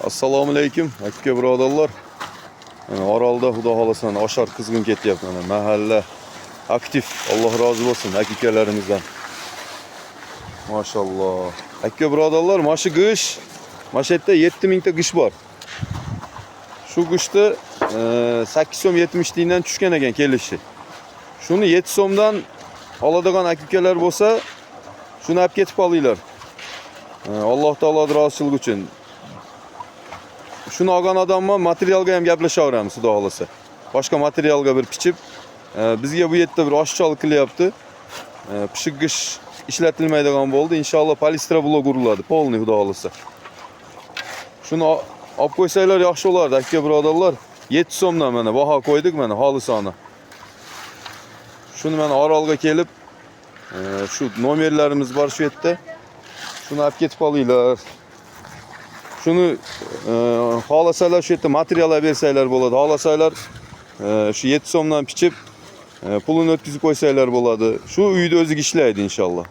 Assalomu alaykum, aka birodarlar. Orolda xudo xolasan oshar qizg'in ketyapti. Mahalla aktiv. Alloh rozi bo'lsin akikalarimizdan. Maşallah. Aka birodarlar, mana shu g'ish, mana shu yerda 7000 ta g'ish bor. Shu g'ishni 8 so'm 70 tiyindan tushgan ekan kelishi. Shuni 7 so'mdan oladigan akikalar bo'lsa, shuni olib ketib olinglar. Alloh taolo roziligi uchun. Shuni olgan odamma materialga ham gaplashaveramiz, xudo xolasa. Boshqa materialga bir pichib, bizga bu yerda bir oshcholik qilyapti. Pishiq g'ish ishlatilmaydigan bo'ldi. Inshaalloh polistra blok uriladi, polniy xudo xolasa. Shuni olib qo'ysanglar yaxshi bo'lardi, aka birodarlar. 7 so'mdan mana baho qo'ydik, mana xolisona. Shuni mana Orolga kelib, shu nomerlarimiz bor shu yerda. Shuni olib ketib olinglar. Shuni xohlasalar shu yerda materiallar bersanglar bo'ladi. Xohlasalar shu 7 so'mdan pichib pulini o'tkazib qo'ysanglar bo'ladi. Shu uyda o'ziga ishlaydi inshaalloh.